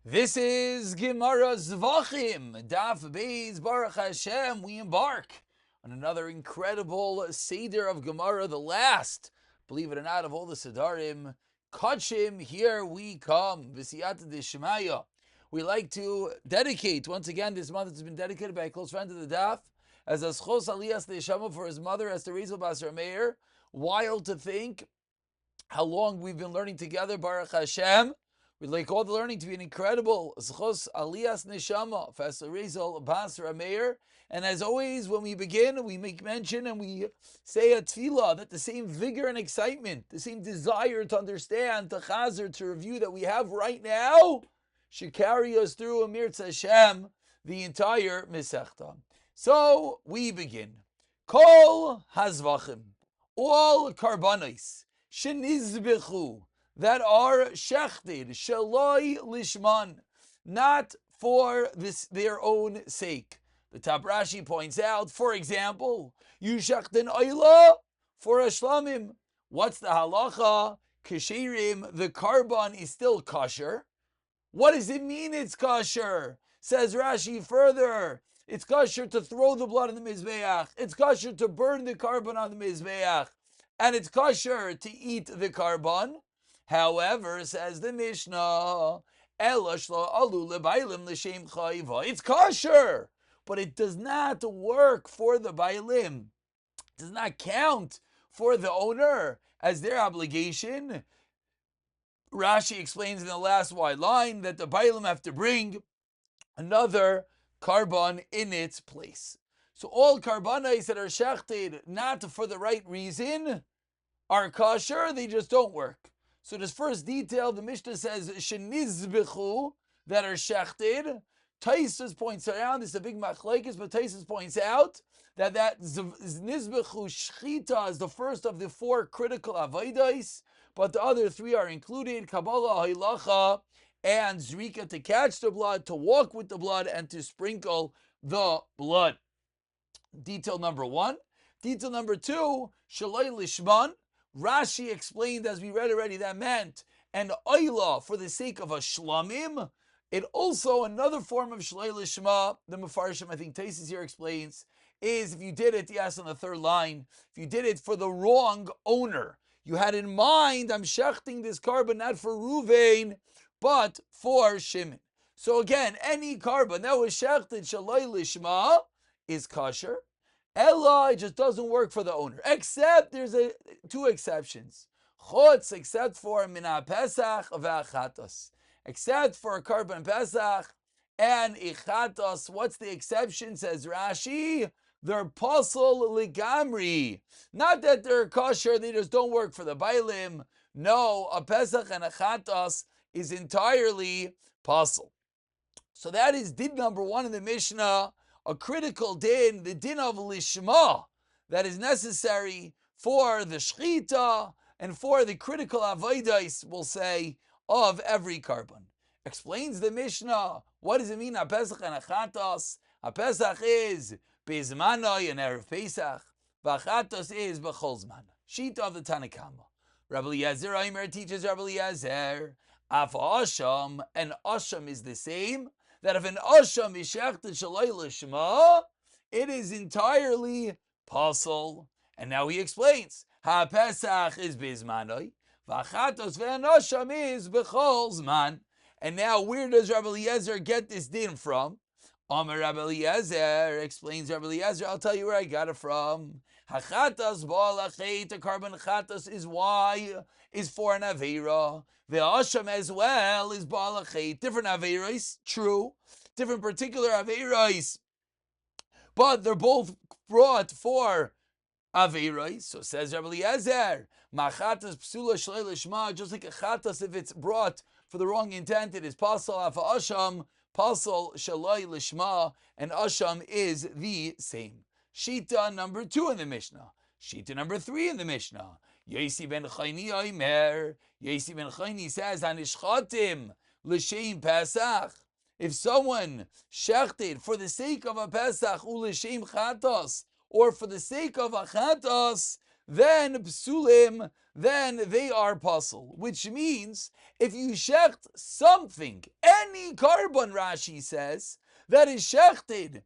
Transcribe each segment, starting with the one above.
This is Gemara Zevachim, Daf Beis Baruch Hashem. We embark on another incredible Seder of Gemara, the last, believe it or not, of all the Sedarim. Kachim, here we come. V'siyata d'shmaya. We like to dedicate, once again, this month has been dedicated by a close friend of the Daf, as Aschos Aliyas Neshama for his mother, Esther Rייזל Basar מאיר. Wild to think how long we've been learning together, Baruch Hashem. We'd like all the learning to be an incredible Zchos Aliyas Neshama for Esther Rייזל Basar מאיר. And as always, when we begin, we make mention and we say a tefillah that the same vigor and excitement, the same desire to understand, to chazer, to review that we have right now, should carry us through Amir Hashem, the entire Masechta. So we begin. Kol hazvachim, all karbanos, shenizbechu, that are shechted, shaloi lishman, not for their own sake. The top Rashi points out, for example, you shechten oila for a shlamim. What's the halacha? Kashirim, the karban is still kosher. What does it mean it's kosher? Says Rashi further, it's kosher to throw the blood on the mizbeach. It's kosher to burn the karban on the mizbeach. And it's kosher to eat the karban. However, says the Mishnah, it's kosher, but it does not work for the bailim. It does not count for the owner as their obligation. Rashi explains in the last wide line that the bailim have to bring another karban in its place. So all karbanos that are shechted not for the right reason are kosher, they just don't work. So this first detail, the Mishnah says, shenizbechu, that are shechted. Taisus points out, this is a big machlekes, but Taisus points out that nizbechu shchita is the first of the four critical avodos, but the other three are included, Kabbalah, Halacha, and Zrika, to catch the blood, to walk with the blood, and to sprinkle the blood. Detail number one. Detail number two, Shaloi Lishman. Rashi explained, as we read already, that meant an oila for the sake of a shlamim. It also, another form of shloi lishma, the Mefarshim, I think Taisus here explains, is if you did it, yes, on the third line, if you did it for the wrong owner. You had in mind, I'm shechting this karban not for Ruvain, but for Shimon. So again, any karban that was shechted shloi lishma is kosher. Ella, it just doesn't work for the owner. Except there's two exceptions. Chutz, except for mina pesach v'achatos. Except for a karban pesach and ichatos. What's the exception? Says Rashi. They're pasol ligamri. Not that they're kosher, they just don't work for the bailim. No, a pesach and a chatos is entirely pasol. So that is din number one in the Mishnah. A critical din, the din of lishma, that is necessary for the shchita and for the critical avodos, we'll say, of every karban. Explains the Mishnah, what does it mean, a pesach and a chatos? A pesach is bezmanoi and erev pesach, v'chatos is b'chol zman. Shita of the Tanakama. Rabbi Eliezer Aimer teaches Rabbi Eliezer, af asham, and asham is the same, that if an asham is shechted shaloi lishma, it is entirely pasol. And now he explains, ha-pesach is bizmanoi, v'achatos ve'an asham is b'chol zman. And now where does Rabbi Eliezer get this din from? Amar Rabbi Eliezer, explains Rabbi Eliezer, I'll tell you where I got it from. Ha-chatas ba'alachet, a karban chatas is why? Is for an avera. The asham as well is ba'alachet. Different averos, true. Different particular averos. But they're both brought for averos. So says Rabbi Eliezer, machatas psula shlei lishma, just like a chatas, if it's brought for the wrong intent, it is pasal afa asham, pasal shaloi lishma, and asham is the same. Shita number 2 in the Mishnah. Shita number 3 in the Mishnah. Yesi ben Chayni Omer. Yesi ben Chayni says, Hanishchatim l'shem Pesach. If someone shechted for the sake of a Pesach u l'shem chatos, or for the sake of a chatos, then psulim, then they are puzzle. Which means, if you shecht something, any carbon, Rashi says, that is shechted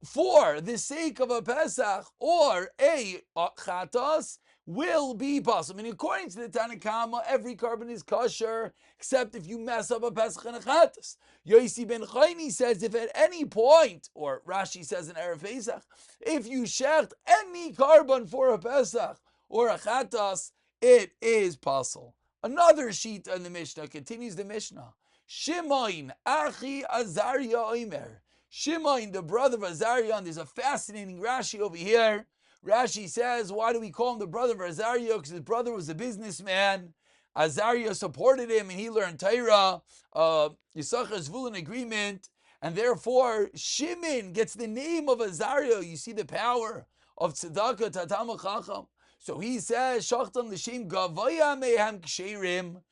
for the sake of a Pesach or a chatas will be possible. I mean, according to the Tanakama, every carbon is kosher except if you mess up a Pesach and a chatas. Yosi ben Chayni says if at any point, or Rashi says in Erev Pesach, if you shecht any carbon for a Pesach or a chatas, it is possible. Another sheet in the Mishnah continues the Mishnah. Shimon achi Azariah omer. Shimon, the brother of Azariah, and there's a fascinating Rashi over here. Rashi says, why do we call him the brother of Azariah? Because his brother was a businessman. Azariah supported him and he learned Torah. Yisachar Zvulun agreement. And therefore, Shimon gets the name of Azariah. You see the power of tzedakah, tatam chacham. So he says, Shachtan l'shem gavaya meham ksherim.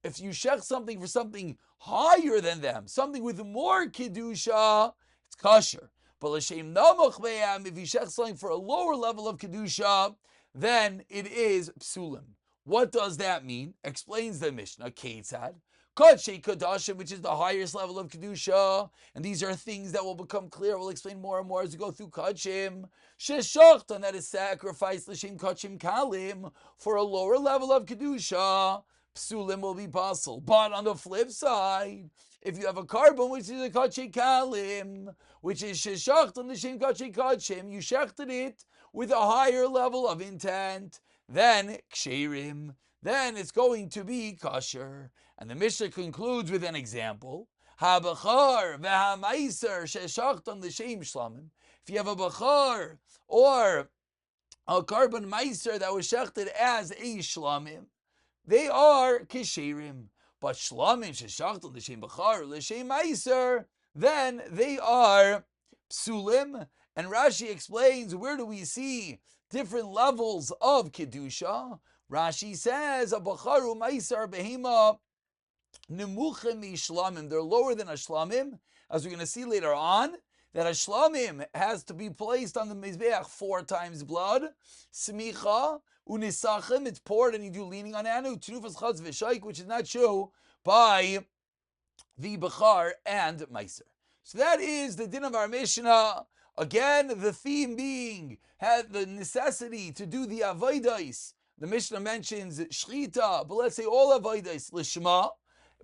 If you shech something for something higher than them, something with more kedusha, it's kosher. But l'shem namoch meham, if you shech something for a lower level of kedusha, then it is psulim. What does that mean? Explains the Mishnah. Ketzad. Kodshei Kodashim, which is the highest level of Kedusha. And these are things that will become clear. We'll explain more and more as we go through Kodshim. Sheshachtan, that is sacrificed, L'shem Kodshim Kalim, for a lower level of Kedusha. Psulim will be possible. But on the flip side, if you have a carbon, which is a Kodshei Kalim, which is Sheshachtan, L'shem Kodshei Kodshim, you shechted it with a higher level of intent, then Ksherim, then it's going to be kosher. And the Mishnah concludes with an example. Ha-bachar v'ha-maiser sheshachtan l'shem shlamim. If you have a bachar or a carbon maiser that was shechted as a shlamim, they are kisherim. But shlamim sheshachtan l'shem bachar l'shem maiser, then they are psulim. And Rashi explains, where do we see different levels of kedusha? Rashi says, a bacharu maisar behema nemuchim ishlamim. They're lower than a shlamim, as we're going to see later on, that a shlamim has to be placed on the mizbeach 4 times blood. Smicha unisachim, it's poured and you do leaning on anu. Tenufas chaz v'shaik, which is not true by the bachar and meiser. So that is the din of our Mishnah. Again, the theme being had the necessity to do the avodos. The Mishnah mentions shchita, but let's say all avodos lishma,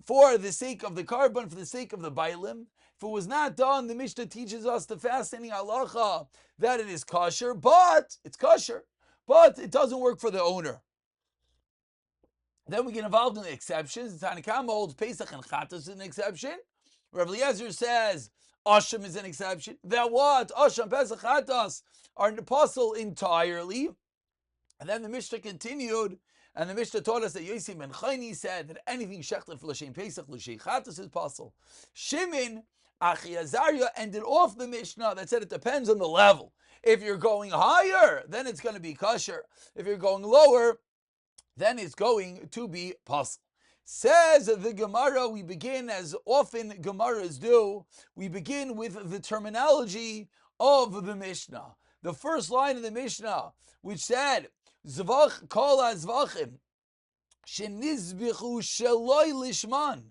for the sake of the carbon, for the sake of the bailim. If it was not done, the Mishnah teaches us the fascinating halacha that it is kosher, but it's kosher, but it doesn't work for the owner. Then we get involved in the exceptions. The Tanakama holds Pesach and Chatas is an exception. Rav Eliezer says Asham is an exception. That what? Asham, Pesach, Chatas are an apostle entirely. And then the Mishnah continued, and the Mishnah taught us that Yosi ben Chayni said that anything shechted for L'shem Pesach, L'shem Chatas is possible. Shimon Achi Azariah ended off the Mishnah that said it depends on the level. If you're going higher, then it's going to be kosher. If you're going lower, then it's going to be possible. Says the Gemara, we begin, as often Gemaras do, we begin with the terminology of the Mishnah. The first line of the Mishnah, which said, Zvach kol zevachim shenizbichu sheloi lishman.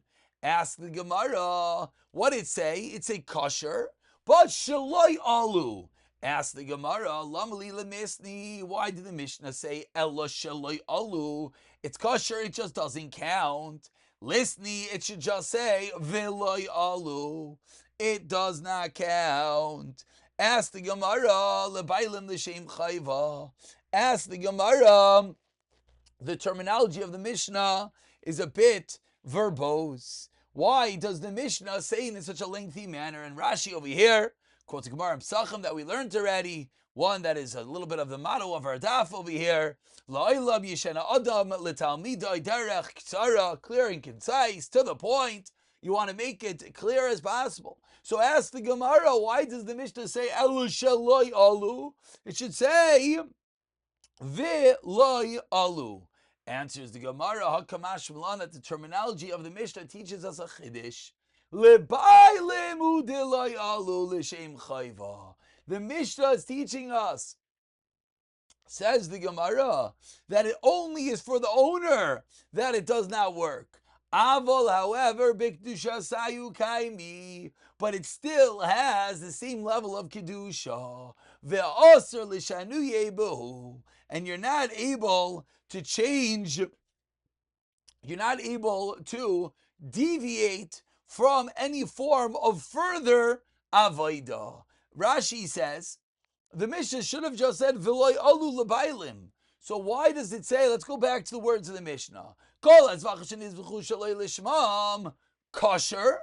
Ask the Gemara, what it say? It say kosher, but sheloi alu. Ask the Gemara, lamali lemisni. Why did the Mishnah say ella sheloi alu? It's kosher, it just doesn't count. Lisni, it should just say veloi alu. It does not count. Ask the Gemara, lebailim l'shem chayva. Ask the Gemara, the terminology of the Mishnah is a bit verbose. Why does the Mishnah say in such a lengthy manner? And Rashi over here quotes a Gemara Mesachim that we learned already, one that is a little bit of the motto of our daf over here. La'olam yishena adam l'talmidai derech k'tzara, clear and concise, to the point. You want to make it clear as possible. So ask the Gemara, why does the Mishnah say elu sheloi alu? It should say V'loi alu. Answers the Gemara, Hakamash Milan, that the terminology of the Mishnah teaches us a chiddush. Lebailim u'deloi alu l'shem chayva. The Mishnah is teaching us, says the Gemara, that it only is for the owner that it does not work. Avol, however, bikdusha sayu kaimi, but it still has the same level of kedusha. Ve'oser l'shanu yebehu, and you're not able to change. You're not able to deviate from any form of further avodah. Rashi says the Mishnah should have just said v'loy alu lebailim. So why does it say? Let's go back to the words of the Mishnah. Kol Zevachim shaloi lishmam kosher.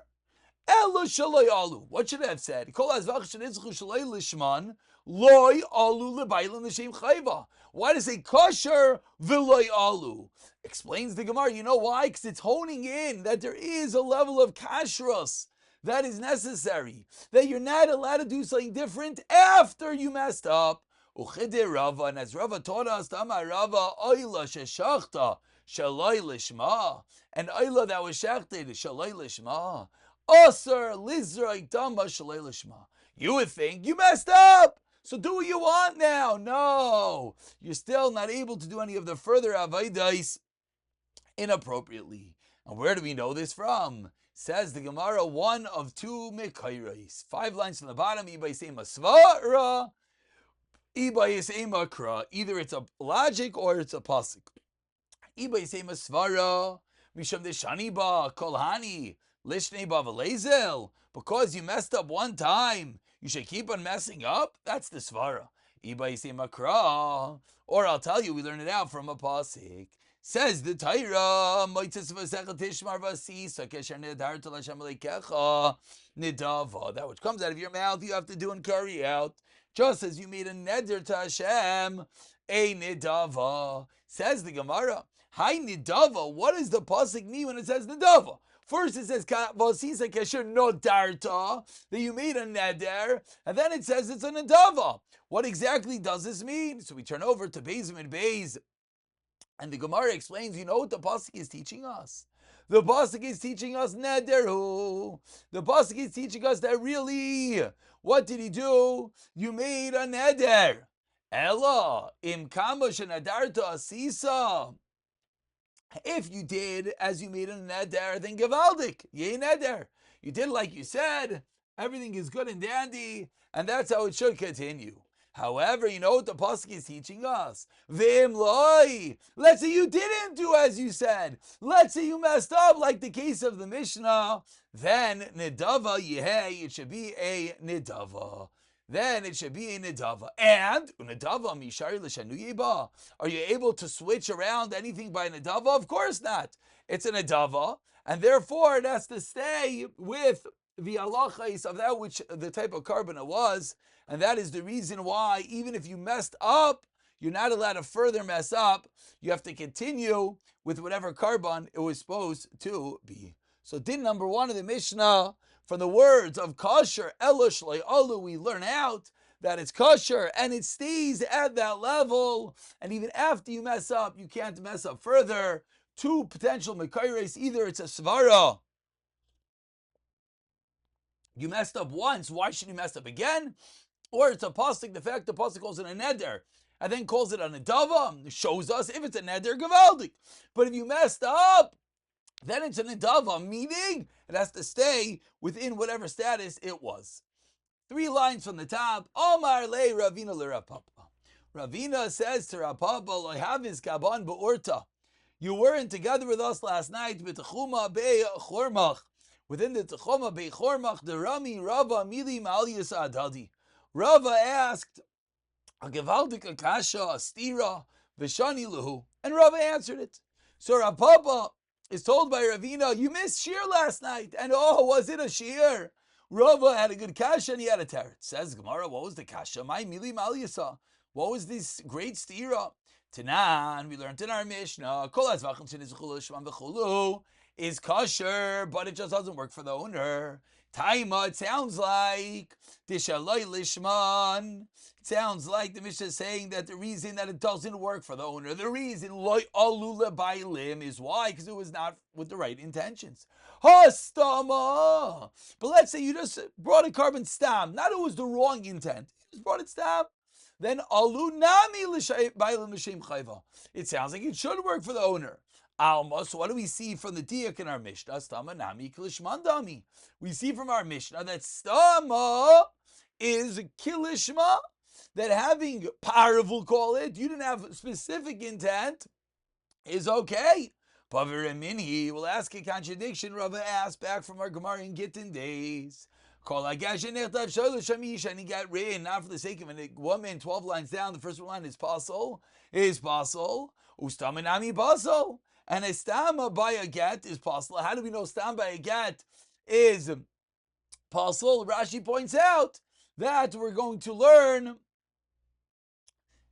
Elo shaloi alu. What should it have said? Kol Zevachim shaloi lishman loy alu lebailim l'shem chayva. Why does it say kosher v'loy alu? Explains the Gemara. You know why? Because it's honing in that there is a level of kashrus that is necessary. That you're not allowed to do something different after you messed up. Uchide Rava, and as Rava taught us, Tama Rava, Oila sheshachta, shaloi lishma, and Oila that was shechted, shaloi lishma, Aser lizroi tama shaloi lishma. You would think you messed up, so do what you want now. No, you're still not able to do any of the further avodos inappropriately. And where do we know this from? Says the Gemara, one of two mekayros. 5 lines from the bottom, Ibai say masvara, Ibai say makra. Either it's a logic or it's a pasuk. Ibai say masvara, misham deshani ba kolhani, lishnei ba v'leizel. Because you messed up one time, you should keep on messing up? That's the svara. Ibai say makra. Or I'll tell you, we learn it out from a pasuk. Says the Torah, that which comes out of your mouth you have to do and carry out, just as you made a neder to Hashem, a nidava. Says the Gemara, hi nidava, what does the pasuk mean when it says nidava? First it says vasisa kesher nodarta, that you made a neder, and then it says it's a nidava. What exactly does this mean? So we turn over to Beis and Beis, and the Gemara explains, you know what the pasuk is teaching us? The pasuk is teaching us nederhu. The pasuk is teaching us that really, what did he do? You made a neder. Ella im kamash nadarta asisa. If you did as you made a neder, then gavaldik, yeh neder. You did like you said. Everything is good and dandy, and that's how it should continue. However, you know what the pasuk is teaching us? V'im loy. Let's say you didn't do as you said. Let's say you messed up, like the case of the Mishnah. Then nidava yehei. It should be a nidava. Then it should be a nidava. And nidava mishari l'shanu yeba. Are you able to switch around anything by nidava? Of course not. It's a nidava, and therefore it has to stay with the halachos of that which the type of carbon it was. And that is the reason why, even if you messed up, you're not allowed to further mess up. You have to continue with whatever carbon it was supposed to be. So din number 1 of the Mishnah, from the words of kosher, elosh alu, we learn out that it's kosher and it stays at that level. And even after you mess up, you can't mess up further. 2 potential mekayres, either it's a svara. You messed up once, why should you mess up again? Or it's a pasuk, the fact the pasuk calls it a neder, and then calls it a nedava, shows us if it's a neder, gavaldik. But if you messed up, then it's a nedava, meaning it has to stay within whatever status it was. 3 lines from the top, Omar le Ravina le Rapapa. Ravina says to Rapapa, lo havis kaban be'orta. You weren't together with us last night, b'techuma be'chormach. Within the techuma be'chormach, the Rami Rava mili mal yisadadi. Rava asked a gevaldik kasha, a stira, v'shani luhu, and Rava answered it. So Rav Papa is told by Ravina, you missed shir last night, and oh, was it a shir? Rava had a good kasha and he had a teretz. Says Gemara, what was the kasha? My mili mal yisa. What was this great stira? Tanan, we learned in our Mishnah, kol zevachim shenizuchul shman v'chulu is kosher, but it just doesn't work for the owner. Taima, it sounds like Dishaloi Lishman. It sounds like the Mishnah is saying that the reason that it doesn't work for the owner, the reason Loi Alula Bailim is why? Because it was not with the right intentions. Hastama. But let's say you just brought a carbon stam, not it was the wrong intent. You just brought it stam. Then Alu Nami Bailim L'Shem Chayva. It sounds like it should work for the owner. Alma. So what do we see from the diak in our Mishnah? Stama nami kilishman dami. We see from our Mishnah that stama is kilishma, that having parav, we'll call it, you didn't have specific intent, is okay. Pavirimini will ask a contradiction. Rava asked back from our Gemara in Gittin days. And he got written, not for the sake of a woman, 12 lines down. The first line is pasul, Ustamanami pasul. And a stama by a get is pasul. How do we know stama by a get is pasul? Rashi points out that we're going to learn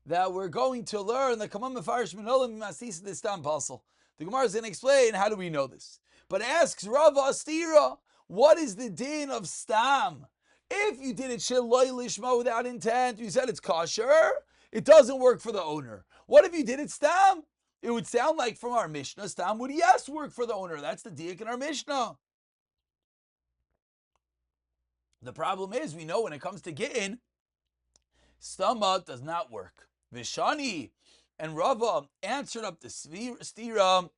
the Kamam Mefarish Minolim Masis the Stam Pasul. The Gemara is going to explain how do we know this. But asks Rava Astira, what is the din of stam? If you did it sheloi lishma without intent, you said it's kosher, it doesn't work for the owner. What if you did it stam? It would sound like from our Mishnah, stam would yes work for the owner. That's the diak in our Mishnah. The problem is, we know when it comes to gittin, stama does not work. Vishani and Rava answered up the stira.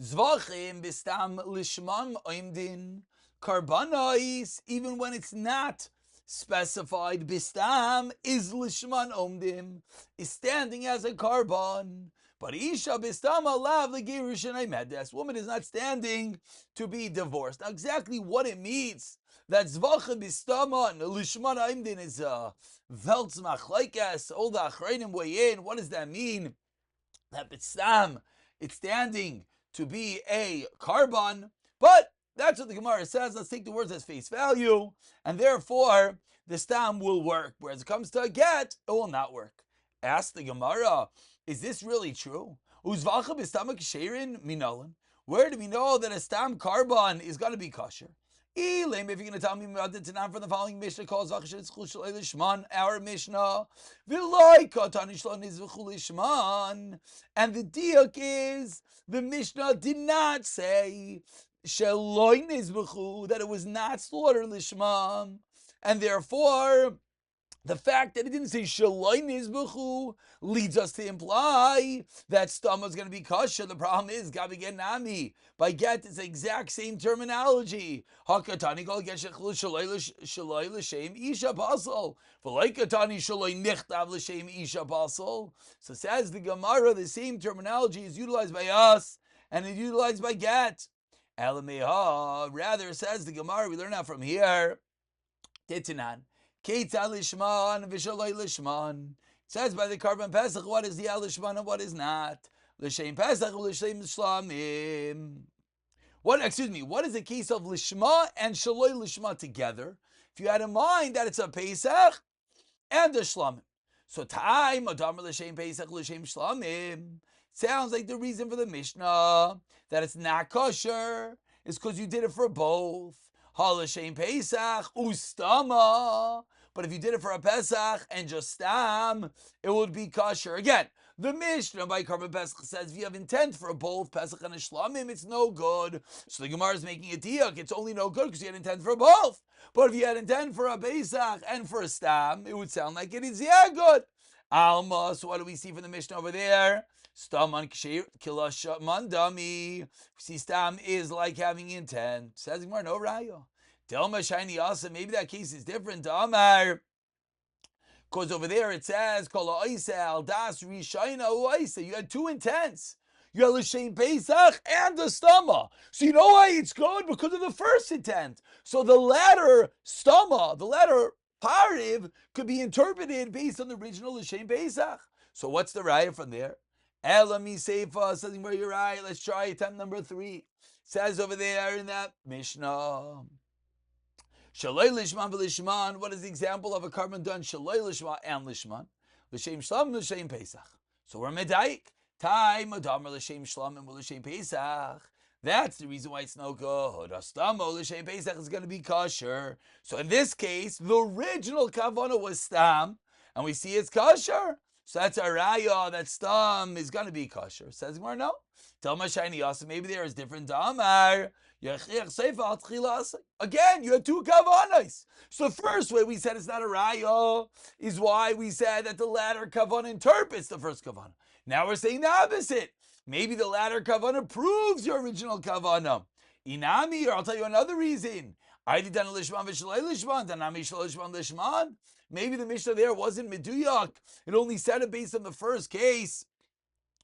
Zevachim bistam lishman oimdin karbanais, even when it's not specified, bistam is lishman omdim, is standing as a carbon. But isha bistam alav legirishin medes, woman is not standing to be divorced. Now exactly what it means that zvachim bistama and lishman oimdin is veltz machlaikas, all the achrayim weigh in. What does that mean? That bistam, it's standing to be a carbon, but that's what the Gemara says. Let's take the words as face value, and therefore the stam will work. Whereas it comes to a get, it will not work. Ask the Gemara, is this really true? Where do we know that a stam carbon is going to be kosher? If you're going to tell me about the Tanam from the following Mishnah calls our Mishnah, and the diak is the Mishnah did not say that it was not slaughtered lishman, and therefore the fact that it didn't say shaloi nizbuchu leads us to imply that stama is going to be kosher. The problem is gabi get nami. By get, it's the exact same terminology. Hakatani kol get shaloi l'shem isha basal. V'loikatani shaloi nichtav l'shem isha basal. So says the Gemara, the same terminology is utilized by us and is utilized by get. Elameha, rather, says the Gemara, we learn out from here. Titinan. Keita lishman v'shaloi lishman. It says by the carbon pesach what is the lishman and what is not. L'shem pesach l'shem shlamim. What is the case of lishma and shaloi lishma together? If you had in mind that it's a pesach and a shlamim. So time adamar l'shem pesach l'shem shlamim. Sounds like the reason for the Mishnah that it's not kosher is because you did it for both. L'shem pesach ustama. But if you did it for a Pesach and just stam, it would be kosher. Again, the Mishnah by Karban Pesach says if you have intent for both Pesach and a Shlamim, it's no good. So the Gemara is making a diak. It's only no good because you had intent for both. But if you had intent for a Pesach and for a stam, it would sound like it is good. Alma, so what do we see from the Mishnah over there? Stam on kilasha mandami. We see stam is like having intent. Says the Gemara, no raya. Delma shiny asa, maybe that case is different. Amar, because over there it says kol ha'isa das rishayna ha'isa. You had two intents. You had l'shem pesach and the stama. So you know why it's good? Because of the first intent. So the latter stama, the latter pariv, could be interpreted based on the original l'shem pesach. So what's the raya from there? Elami seifa, says where you're right. Let's try attempt number 3. Says over there in that Mishnah. Shaloi lishman v'lishman. What is the example of a carbon done? Shaloi lishman and lishman. L'shem shlam l'shem pesach. So we're medayik. Time adamar l'shem shlam and l'shem pesach. That's the reason why it's no good. Astamo l'shem pesach is going to be kosher. So in this case, the original kavanah was stam, and we see it's kosher. So that's a raya that stam is going to be kosher. Says Gemara, no. Tell shiny also maybe there is different damar. Again, you had two kavanas. So the first way we said it's not a raya is why we said that the latter kavanah interprets the first kavanah. Now we're saying the opposite. Maybe the latter kavanah proves your original kavanah. Inami, or I'll tell you another reason. Maybe the Mishnah there wasn't meduyak. It only said it based on the first case.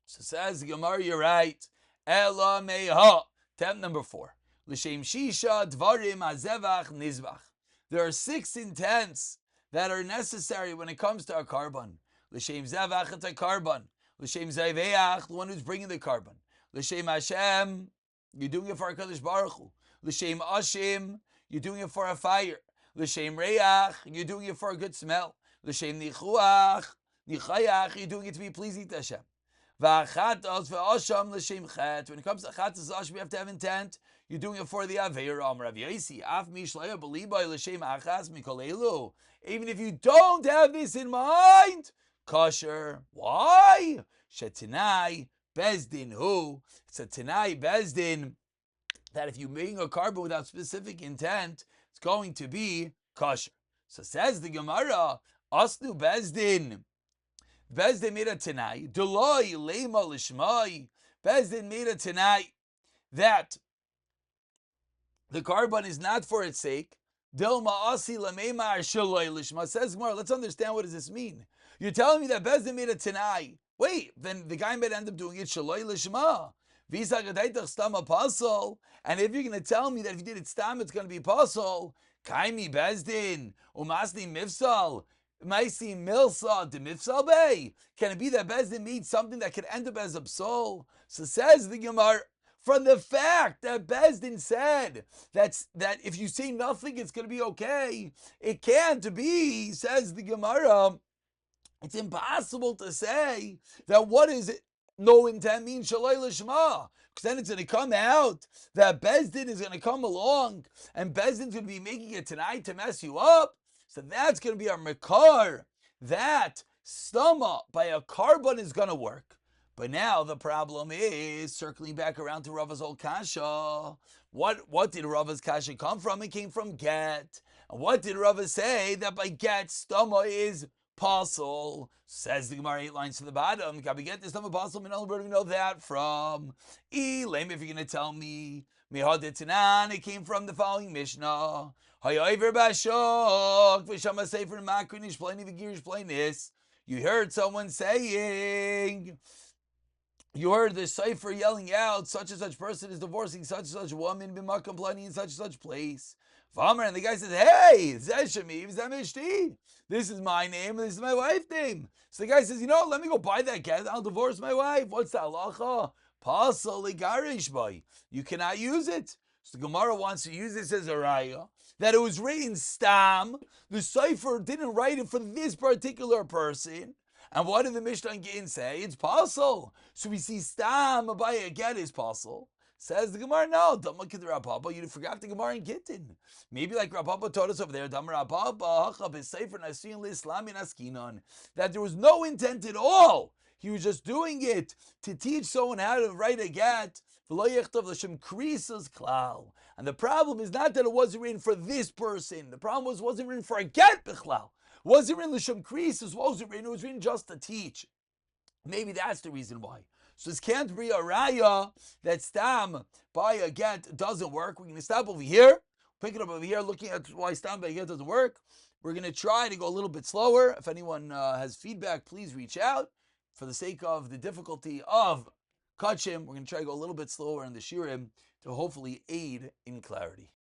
So says the Gemara, you're right. Ela meha. Temp number 4. L'shem shisha dvarim hazevach nizbach. There are 6 intents that are necessary when it comes to a carbon. L'shem zevach, it's a carbon. L'shem zayveach, the one who's bringing the carbon. L'shem Hashem, you're doing it for HaKadosh Baruch Hu. L'shem Ashim, you're doing it for a fire. L'shem Reach, you're doing it for a good smell. L'shem Nichayach, you're doing it to be pleasing to Hashem. When it comes to chatas, we have to have intent. You're doing it for the Aveira. Even if you don't have this in mind, kosher. Why? Shetinai bezdin hu. It's a tenai bezdin that if you make a carbon without specific intent, it's going to be kosher. So says the Gemara, asnu bezdin. Bezdin made a tenai. Deloi lema lishmai. Bezdin made a tenai that the carbon is not for its sake. Dilma asi lameimar shaloi lishma. Says Gemara, let's understand what does this mean. You're telling me that Bezdin made a tenai. Wait, then the guy might end up doing it shaloi lishma. Visa gadaitach stam apostle. And if you're going to tell me that if you did it stam, it's going to be apostle. Kaimi Bezdin umasni mifsal. Maisi milsa de mifsal bay. Can it be that Bezdin made something that could end up as a psal? So says the Gemara, from the fact that Bezdin said that if you say nothing, it's going to be okay. It can't be, says the Gemara. It's impossible to say that what is it? No intent means shaloi lishma. Because then it's going to come out that Bezdin is going to come along and Bezdin's going to be making it tonight to mess you up. So that's going to be our makar. That stama by a carbon is going to work. But now the problem is, circling back around to Rava's old kasha, what did Rava's kasha come from? It came from get. And what did Rava say? That by get, stama is pasul. Says the Gemara 8 lines to the bottom. Can we get this stama pasul? Where do we know that from? Elam, if you're going to tell me, mihaditanan, it came from the following Mishnah. Hayover bashok, v'shama sefer makrinish pleni v'girish plenis. You heard someone saying, you heard the cipher yelling out, such and such person is divorcing such and such woman, b'makam plani in such and such place. V'amar, and the guy says, hey, zeshami, v'zamishti. This is my name, and this is my wife's name. So the guy says, let me go buy that get, I'll divorce my wife. What's the halacha? Pasal ligarish boy. You cannot use it. So the Gemara wants to use this as a raya, that it was written stam. The cipher didn't write it for this particular person. And what did the Mishnah and Gittin say? It's pasal. So we see stam by a get is pasal. Says the Gemara, no, you forgot the Gemara and Gittin. Maybe like Rapapa taught us over there, that there was no intent at all. He was just doing it to teach someone how to write a get. And the problem is not that it wasn't written for this person. The problem was it wasn't written for a get bichlal. It wasn't written l'shem krisis. It was written just to teach. Maybe that's the reason why. So this can't be a raya that stam by a get doesn't work. We're going to stop over here, pick it up over here, looking at why stam by a get doesn't work. We're going to try to go a little bit slower. If anyone has feedback, please reach out. For the sake of the difficulty of Kachim, we're going to try to go a little bit slower in the shirim to hopefully aid in clarity.